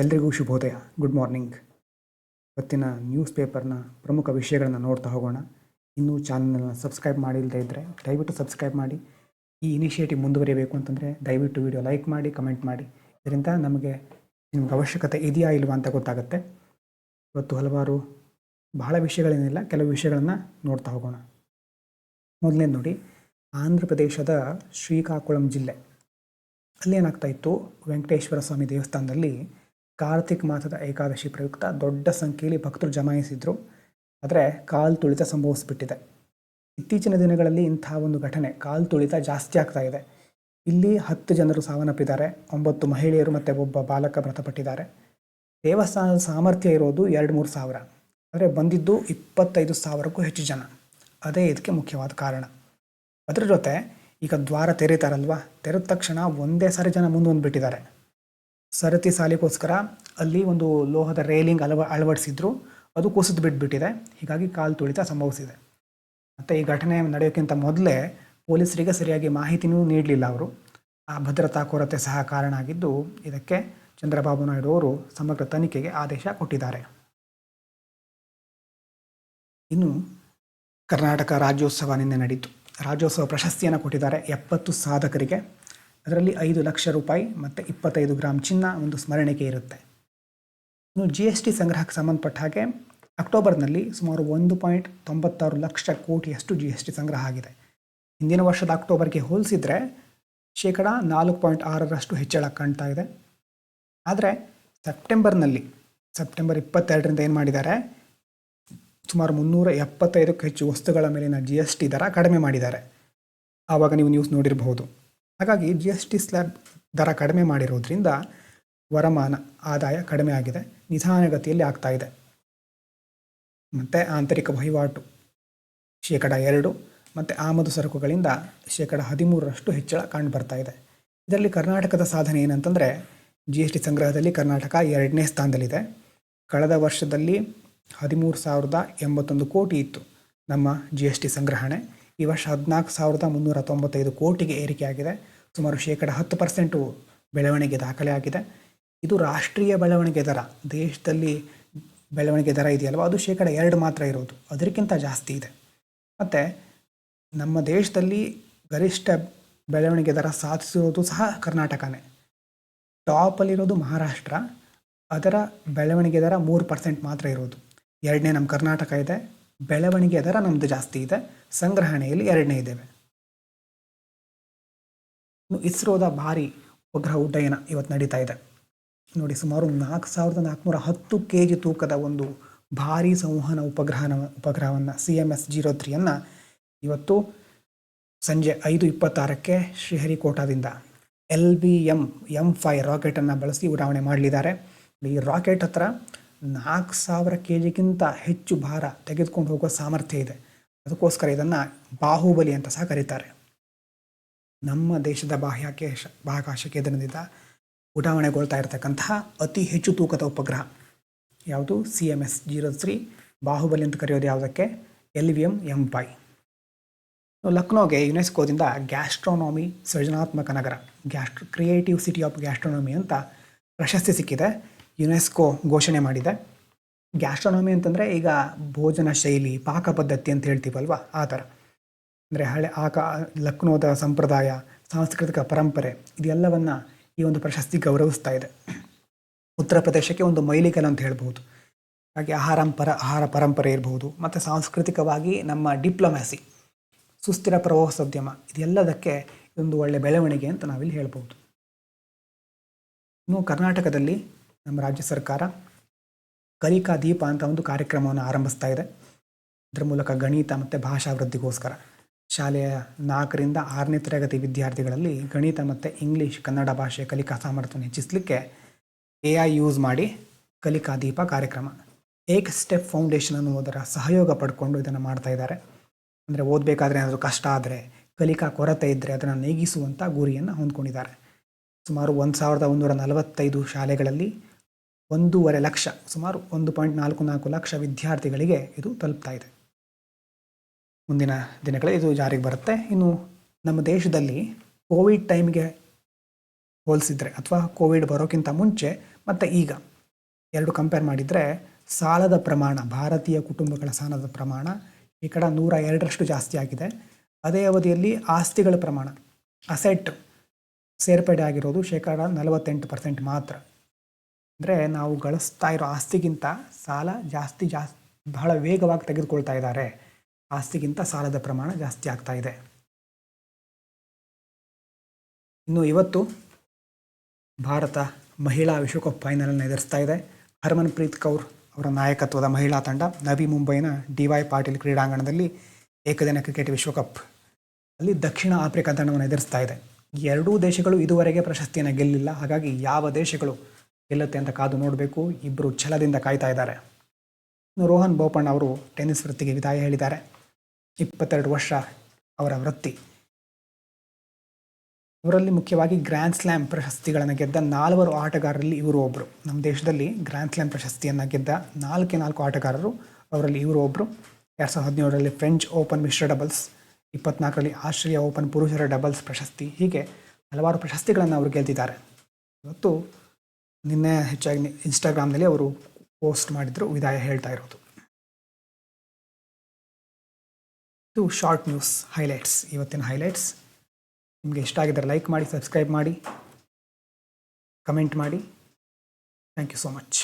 ಎಲ್ರಿಗೂ ಶುಭೋದಯ. Good morning. ಇವತ್ತಿನ ನ್ಯೂಸ್ ಪೇಪರ್ನ ಪ್ರಮುಖ ವಿಷಯಗಳನ್ನು ನೋಡ್ತಾ ಹೋಗೋಣ. ಇನ್ನೂ ಚಾನಲ್ನ ಸಬ್ಸ್ಕ್ರೈಬ್ ಮಾಡಿಲ್ಲದೆ ಇದ್ದರೆ ದಯವಿಟ್ಟು ಸಬ್ಸ್ಕ್ರೈಬ್ ಮಾಡಿ. ಈ ಇನಿಷಿಯೇಟಿವ್ ಮುಂದುವರಿಯಬೇಕು ಅಂತಂದರೆ ದಯವಿಟ್ಟು ವಿಡಿಯೋ ಲೈಕ್ ಮಾಡಿ, ಕಮೆಂಟ್ ಮಾಡಿ. ಇದರಿಂದ ನಿಮಗೆ ಅವಶ್ಯಕತೆ ಇದೆಯಾ ಇಲ್ವಾ ಅಂತ ಗೊತ್ತಾಗುತ್ತೆ. ಇವತ್ತು ಹಲವಾರು ಬಹಳ ವಿಷಯಗಳೇನಿಲ್ಲ, ಕೆಲವು ವಿಷಯಗಳನ್ನು ನೋಡ್ತಾ ಹೋಗೋಣ. ಮೊದಲನೇದು ನೋಡಿ, ಆಂಧ್ರ ಪ್ರದೇಶದ ಶ್ರೀಕಾಕುಳಂ ಜಿಲ್ಲೆ ಅಲ್ಲೇನಾಗ್ತಾ ಇತ್ತು, ವೆಂಕಟೇಶ್ವರ ಸ್ವಾಮಿ ದೇವಸ್ಥಾನದಲ್ಲಿ ಕಾರ್ತಿಕ್ ಮಾಸದ ಏಕಾದಶಿ ಪ್ರಯುಕ್ತ ದೊಡ್ಡ ಸಂಖ್ಯೆಯಲ್ಲಿ ಭಕ್ತರು ಜಮಾಯಿಸಿದ್ರು. ಆದರೆ ಕಾಲು ತುಳಿತ ಸಂಭವಿಸಿಬಿಟ್ಟಿದೆ. ಇತ್ತೀಚಿನ ದಿನಗಳಲ್ಲಿ ಇಂಥ ಒಂದು ಘಟನೆ, ಕಾಲು ತುಳಿತ ಜಾಸ್ತಿ ಆಗ್ತಾ ಇದೆ. ಇಲ್ಲಿ 10 ಜನರು ಸಾವನ್ನಪ್ಪಿದ್ದಾರೆ, 9 ಮಹಿಳೆಯರು ಮತ್ತು ಒಬ್ಬ ಬಾಲಕ ಮೃತಪಟ್ಟಿದ್ದಾರೆ. ದೇವಸ್ಥಾನದ ಸಾಮರ್ಥ್ಯ ಇರೋದು 2-3 ಸಾವಿರ, ಆದರೆ ಬಂದಿದ್ದು 25,000ಕ್ಕೂ ಹೆಚ್ಚು ಜನ. ಅದೇ ಇದಕ್ಕೆ ಮುಖ್ಯವಾದ ಕಾರಣ. ಅದರ ಜೊತೆ ಈಗ ದ್ವಾರ ತೆರೀತಾರಲ್ವ, ತೆರೆದ ತಕ್ಷಣ ಒಂದೇ ಸಾರಿ ಜನ ಮುಂದೆ ಬಂದುಬಿಟ್ಟಿದ್ದಾರೆ. ಸರತಿ ಸಾಲಿಗೋಸ್ಕರ ಅಲ್ಲಿ ಒಂದು ಲೋಹದ ರೇಲಿಂಗ್ ಅಳವಡಿಸಿದ್ರು, ಅದು ಕುಸಿದು ಬಿಟ್ಬಿಟ್ಟಿದೆ. ಹೀಗಾಗಿ ಕಾಲು ತುಳಿತ ಸಂಭವಿಸಿದೆ. ಮತ್ತು ಈ ಘಟನೆ ನಡೆಯೋಕ್ಕಿಂತ ಮೊದಲೇ ಪೊಲೀಸರಿಗೆ ಸರಿಯಾಗಿ ಮಾಹಿತಿನೂ ನೀಡಲಿಲ್ಲ ಅವರು. ಆ ಭದ್ರತಾ ಕೊರತೆ ಸಹ ಕಾರಣ ಆಗಿದ್ದು, ಇದಕ್ಕೆ ಚಂದ್ರಬಾಬು ನಾಯ್ಡು ಅವರು ಸಮಗ್ರ ತನಿಖೆಗೆ ಆದೇಶ ಕೊಟ್ಟಿದ್ದಾರೆ. ಇನ್ನು ಕರ್ನಾಟಕ ರಾಜ್ಯೋತ್ಸವ ನಿನ್ನೆ ನಡೀತು. ರಾಜ್ಯೋತ್ಸವ ಪ್ರಶಸ್ತಿಯನ್ನು ಕೊಟ್ಟಿದ್ದಾರೆ 70 ಸಾಧಕರಿಗೆ. ಅದರಲ್ಲಿ 5 ಲಕ್ಷ ರೂಪಾಯಿ ಮತ್ತು 25 ಗ್ರಾಂ ಚಿನ್ನ ಒಂದು ಸ್ಮರಣಿಕೆ ಇರುತ್ತೆ. ಇನ್ನು GST ಸಂಗ್ರಹಕ್ಕೆ ಸಂಬಂಧಪಟ್ಟ ಹಾಗೆ ಅಕ್ಟೋಬರ್ನಲ್ಲಿ ಸುಮಾರು 1.96 ಲಕ್ಷ ಕೋಟಿಯಷ್ಟು GST ಸಂಗ್ರಹ ಆಗಿದೆ. ಹಿಂದಿನ ವರ್ಷದ ಅಕ್ಟೋಬರ್ಗೆ ಹೋಲಿಸಿದರೆ ಶೇಕಡ 4.6ರಷ್ಟು ಹೆಚ್ಚಳ ಕಾಣ್ತಾ ಇದೆ. ಆದರೆ ಸೆಪ್ಟೆಂಬರ್ 22ರಿಂದ ಏನು ಮಾಡಿದ್ದಾರೆ, ಸುಮಾರು 375ಕ್ಕೂ ಹೆಚ್ಚು ವಸ್ತುಗಳ ಮೇಲಿನ GST ದರ ಕಡಿಮೆ ಮಾಡಿದ್ದಾರೆ. ಆವಾಗ ನೀವು ನ್ಯೂಸ್ ನೋಡಿರಬಹುದು. ಹಾಗಾಗಿ GST ಸ್ಲ್ಯಾಬ್ ದರ ಕಡಿಮೆ ಮಾಡಿರೋದ್ರಿಂದ ವರಮಾನ ಆದಾಯ ಕಡಿಮೆ ಆಗಿದೆ, ನಿಧಾನಗತಿಯಲ್ಲಿ ಆಗ್ತಾ ಇದೆ. ಮತ್ತು ಆಂತರಿಕ ವಹಿವಾಟು ಶೇಕಡ 2 ಮತ್ತು ಆಮದು ಸರಕುಗಳಿಂದ ಶೇಕಡ 13ರಷ್ಟು ಹೆಚ್ಚಳ ಕಂಡು ಬರ್ತಾ ಇದೆ. ಇದರಲ್ಲಿ ಕರ್ನಾಟಕದ ಸಾಧನೆ ಏನಂತಂದರೆ, GST ಸಂಗ್ರಹದಲ್ಲಿ ಕರ್ನಾಟಕ 2ನೇ ಸ್ಥಾನದಲ್ಲಿದೆ. ಕಳೆದ ವರ್ಷದಲ್ಲಿ 13,081 ಕೋಟಿ ಇತ್ತು ನಮ್ಮ GST ಸಂಗ್ರಹಣೆ. ಈ ವರ್ಷ 14,395 ಕೋಟಿಗೆ ಏರಿಕೆಯಾಗಿದೆ. ಸುಮಾರು ಶೇಕಡ 10% ಬೆಳವಣಿಗೆ ದಾಖಲೆ ಆಗಿದೆ. ಇದು ರಾಷ್ಟ್ರೀಯ ಬೆಳವಣಿಗೆ ದರ. ದೇಶದಲ್ಲಿ ಬೆಳವಣಿಗೆ ದರ ಇದೆಯಲ್ವ, ಅದು ಶೇಕಡ 2 ಮಾತ್ರ ಇರೋದು, ಅದಕ್ಕಿಂತ ಜಾಸ್ತಿ ಇದೆ. ಮತ್ತು ನಮ್ಮ ದೇಶದಲ್ಲಿ ಗರಿಷ್ಠ ಬೆಳವಣಿಗೆ ದರ ಸಾಧಿಸಿರೋದು ಸಹ ಕರ್ನಾಟಕನೇ. ಟಾಪಲ್ಲಿರೋದು ಮಹಾರಾಷ್ಟ್ರ, ಅದರ ಬೆಳವಣಿಗೆ ದರ 3% ಮಾತ್ರ ಇರೋದು. 2ನೇ ನಮ್ಮ ಕರ್ನಾಟಕ ಇದೆ. ಬೆಳವಣಿಗೆ ದರ ನಮ್ಮದು ಜಾಸ್ತಿ ಇದೆ, ಸಂಗ್ರಹಣೆಯಲ್ಲಿ 2ನೇ ಇದ್ದೇವೆ. ಇನ್ನು ಇಸ್ರೋದ ಭಾರಿ ಉಪಗ್ರಹ ಉಡ್ಡಯನ ಇವತ್ತು ನಡೀತಾ ಇದೆ ನೋಡಿ. ಸುಮಾರು 4,410 kg ತೂಕದ ಒಂದು ಭಾರೀ ಸಂವಹನ ಉಪಗ್ರಹವನ್ನು CMS-03 ಇವತ್ತು ಸಂಜೆ 5:26ಕ್ಕೆ ಶ್ರೀಹರಿಕೋಟಾದಿಂದ LVM M5 ರಾಕೆಟನ್ನು ಬಳಸಿ ಉಡಾವಣೆ ಮಾಡಲಿದ್ದಾರೆ. ಈ ರಾಕೆಟ್ ಹತ್ರ 4,000 kgಗಿಂತ ಹೆಚ್ಚು ಭಾರ ತೆಗೆದುಕೊಂಡು ಹೋಗೋ ಸಾಮರ್ಥ್ಯ ಇದೆ. ಅದಕ್ಕೋಸ್ಕರ ಇದನ್ನು ಬಾಹುಬಲಿ ಅಂತ ಸಹ ಕರೀತಾರೆ. ನಮ್ಮ ದೇಶದ ಬಾಹ್ಯಾಕಾಶ ಕೇಂದ್ರದಿಂದ ಉಡಾವಣೆಗೊಳ್ತಾ ಇರತಕ್ಕಂತಹ ಅತಿ ಹೆಚ್ಚು ತೂಕದ ಉಪಗ್ರಹ ಯಾವುದು? CMS-03. ಬಾಹುಬಲಿ ಅಂತ ಕರೆಯೋದು ಯಾವುದಕ್ಕೆ? LVM M5. ಲಕ್ನೋಗೆ ಯುನೆಸ್ಕೋದಿಂದ ಗ್ಯಾಸ್ಟ್ರೋನಮಿ ಸೃಜನಾತ್ಮಕ ನಗರ, ಕ್ರಿಯೇಟಿವ್ ಸಿಟಿ ಆಫ್ ಗ್ಯಾಸ್ಟ್ರೋನಮಿ ಅಂತ ಪ್ರಶಸ್ತಿ ಸಿಕ್ಕಿದೆ. ಯುನೆಸ್ಕೋ ಘೋಷಣೆ ಮಾಡಿದೆ. ಗ್ಯಾಸ್ಟ್ರೋನಮಿ ಅಂತಂದರೆ ಈಗ ಭೋಜನ ಶೈಲಿ, ಪಾಕ ಪದ್ಧತಿ ಅಂತ ಹೇಳ್ತೀವಲ್ವ, ಆ ಥರ. ಅಂದರೆ ಲಕ್ನೋದ ಸಂಪ್ರದಾಯ, ಸಾಂಸ್ಕೃತಿಕ ಪರಂಪರೆ ಇದೆಲ್ಲವನ್ನು ಈ ಒಂದು ಪ್ರಶಸ್ತಿ ಗೌರವಿಸ್ತಾ ಇದೆ. ಉತ್ತರ ಪ್ರದೇಶಕ್ಕೆ ಒಂದು ಮೈಲಿಗಲ್ಲು ಅಂತ ಹೇಳ್ಬೋದು. ಹಾಗೆ ಆಹಾರ ಪರಂಪರೆ ಇರ್ಬೋದು, ಮತ್ತು ಸಾಂಸ್ಕೃತಿಕವಾಗಿ ನಮ್ಮ ಡಿಪ್ಲೊಮ್ಯಾಸಿ, ಸುಸ್ಥಿರ ಪ್ರವಾಸೋದ್ಯಮ, ಇದೆಲ್ಲದಕ್ಕೆ ಒಂದು ಒಳ್ಳೆಯ ಬೆಳವಣಿಗೆ ಅಂತ ನಾವಿಲ್ಲಿ ಹೇಳ್ಬೋದು. ಇನ್ನು ಕರ್ನಾಟಕದಲ್ಲಿ ನಮ್ಮ ರಾಜ್ಯ ಸರ್ಕಾರ ಕಲಿಕಾ ದೀಪ ಅಂತ ಒಂದು ಕಾರ್ಯಕ್ರಮವನ್ನು ಆರಂಭಿಸ್ತಾ ಇದೆ. ಇದರ ಮೂಲಕ ಗಣಿತ ಮತ್ತು ಭಾಷಾ ವೃದ್ಧಿಗೋಸ್ಕರ ಶಾಲೆಯ 4ರಿಂದ 6ನೇ ತರಗತಿ ವಿದ್ಯಾರ್ಥಿಗಳಲ್ಲಿ ಗಣಿತ ಮತ್ತು ಇಂಗ್ಲೀಷ್, ಕನ್ನಡ ಭಾಷೆಯ ಕಲಿಕಾ ಸಾಮರ್ಥ್ಯವನ್ನು ಹೆಚ್ಚಿಸಲಿಕ್ಕೆ AI ಯೂಸ್ ಮಾಡಿ ಕಲಿಕಾ ದೀಪ ಕಾರ್ಯಕ್ರಮ, ಏಕ್ ಸ್ಟೆಪ್ ಫೌಂಡೇಶನ್ ಅನ್ನುವುದರ ಸಹಯೋಗ ಪಡ್ಕೊಂಡು ಇದನ್ನು ಮಾಡ್ತಾ ಇದ್ದಾರೆ. ಅಂದರೆ ಓದಬೇಕಾದ್ರೆ ಏನಾದರೂ ಕಷ್ಟ ಆದರೆ, ಕಲಿಕಾ ಕೊರತೆ ಇದ್ದರೆ ಅದನ್ನು ನೀಗಿಸುವಂಥ ಗುರಿಯನ್ನು ಹೊಂದ್ಕೊಂಡಿದ್ದಾರೆ. ಸುಮಾರು 1,145 ಶಾಲೆಗಳಲ್ಲಿ 1.5 ಲಕ್ಷ, ಸುಮಾರು 1.44 ಲಕ್ಷ ವಿದ್ಯಾರ್ಥಿಗಳಿಗೆ ಇದು ತಲುಪ್ತಾ ಇದೆ. ಮುಂದಿನ ದಿನಗಳಲ್ಲಿ ಇದು ಜಾರಿಗೆ ಬರುತ್ತೆ. ಇನ್ನು ನಮ್ಮ ದೇಶದಲ್ಲಿ ಕೋವಿಡ್ ಟೈಮ್ಗೆ ಹೋಲಿಸಿದರೆ ಅಥವಾ ಕೋವಿಡ್ ಬರೋಕ್ಕಿಂತ ಮುಂಚೆ ಮತ್ತು ಈಗ ಎರಡು ಕಂಪೇರ್ ಮಾಡಿದರೆ ಸಾಲದ ಪ್ರಮಾಣ, ಭಾರತೀಯ ಕುಟುಂಬಗಳ ಸಾಲದ ಪ್ರಮಾಣ ಶೇಕಡ 102ರಷ್ಟು ಜಾಸ್ತಿ ಆಗಿದೆ. ಅದೇ ಅವಧಿಯಲ್ಲಿ ಆಸ್ತಿಗಳ ಪ್ರಮಾಣ, ಅಸೆಟ್ ಸೇರ್ಪಡೆ ಆಗಿರೋದು ಶೇಕಡ 48% ಮಾತ್ರ. ಅಂದರೆ ನಾವು ಗಳಿಸ್ತಾ ಇರೋ ಆಸ್ತಿಗಿಂತ ಸಾಲ ಜಾಸ್ತಿ ಬಹಳ ವೇಗವಾಗಿ ತೆಗೆದುಕೊಳ್ತಾ ಇದ್ದಾರೆ. ಆಸ್ತಿಗಿಂತ ಸಾಲದ ಪ್ರಮಾಣ ಜಾಸ್ತಿ ಆಗ್ತಾ ಇದೆ. ಇನ್ನು ಇವತ್ತು ಭಾರತ ಮಹಿಳಾ ವಿಶ್ವಕಪ್ ಫೈನಲನ್ನು ಎದುರಿಸ್ತಾ ಇದೆ. ಹರ್ಮನ್ಪ್ರೀತ್ ಕೌರ್ ಅವರ ನಾಯಕತ್ವದ ಮಹಿಳಾ ತಂಡ ನವಿ ಮುಂಬೈನ DY ಪಾಟೀಲ್ ಕ್ರೀಡಾಂಗಣದಲ್ಲಿ ಏಕದಿನ ಕ್ರಿಕೆಟ್ ವಿಶ್ವಕಪ್ ಅಲ್ಲಿ ದಕ್ಷಿಣ ಆಫ್ರಿಕಾ ತಂಡವನ್ನು ಎದುರಿಸ್ತಾ ಇದೆ. ಎರಡೂ ದೇಶಗಳು ಇದುವರೆಗೆ ಪ್ರಶಸ್ತಿಯನ್ನು ಗೆಲ್ಲಿಲ್ಲ. ಹಾಗಾಗಿ ಯಾವ ದೇಶಗಳು ಗೆಲ್ಲುತ್ತೆ ಅಂತ ಕಾದು ನೋಡಬೇಕು. ಇಬ್ಬರು ಛಲದಿಂದ ಕಾಯ್ತಾ ಇದ್ದಾರೆ. ಇನ್ನು ರೋಹನ್ ಬೋಪಣ್ಣ ಅವರು ಟೆನ್ನಿಸ್ ವೃತ್ತಿಗೆ ವಿದಾಯ ಹೇಳಿದ್ದಾರೆ. 22 ವರ್ಷ ಅವರ ವೃತ್ತಿ. ಅವರಲ್ಲಿ ಮುಖ್ಯವಾಗಿ ಗ್ರ್ಯಾಂಡ್ ಸ್ಲ್ಯಾಮ್ ಪ್ರಶಸ್ತಿಗಳನ್ನು ಗೆದ್ದ 4 ಆಟಗಾರರಲ್ಲಿ ಇವರು ಒಬ್ಬರು. ನಮ್ಮ ದೇಶದಲ್ಲಿ ಗ್ರ್ಯಾಂಡ್ ಸ್ಲ್ಯಾಮ್ ಪ್ರಶಸ್ತಿಯನ್ನು ಗೆದ್ದ 4 ಆಟಗಾರರು, ಅವರಲ್ಲಿ ಇವರು ಒಬ್ಬರು. 2017ರಲ್ಲಿ ಫ್ರೆಂಚ್ ಓಪನ್ ಮಿಶ್ರ ಡಬಲ್ಸ್, 24ರಲ್ಲಿ ಆಸ್ಟ್ರೇಲಿಯಾ ಓಪನ್ ಪುರುಷರ ಡಬಲ್ಸ್ ಪ್ರಶಸ್ತಿ, ಹೀಗೆ ಹಲವಾರು ಪ್ರಶಸ್ತಿಗಳನ್ನು ಅವರು ಗೆದ್ದಿದ್ದಾರೆ. ಇವತ್ತು ನಿನ್ನೆ ಹೆಚ್ಚಾಗಿ ಇನ್ಸ್ಟಾಗ್ರಾಮ್ನಲ್ಲಿ ಅವರು ಪೋಸ್ಟ್ ಮಾಡಿದ್ರು ವಿದಾಯ ಹೇಳ್ತಾ ಇರೋದು. ಇದು ಶಾರ್ಟ್ ನ್ಯೂಸ್ ಹೈಲೈಟ್ಸ್, ಇವತ್ತಿನ ಹೈಲೈಟ್ಸ್. ನಿಮಗೆ ಇಷ್ಟ ಆಗಿದ್ದರೆ ಲೈಕ್ ಮಾಡಿ, ಸಬ್ಸ್ಕ್ರೈಬ್ ಮಾಡಿ, ಕಮೆಂಟ್ ಮಾಡಿ. Thank you so much.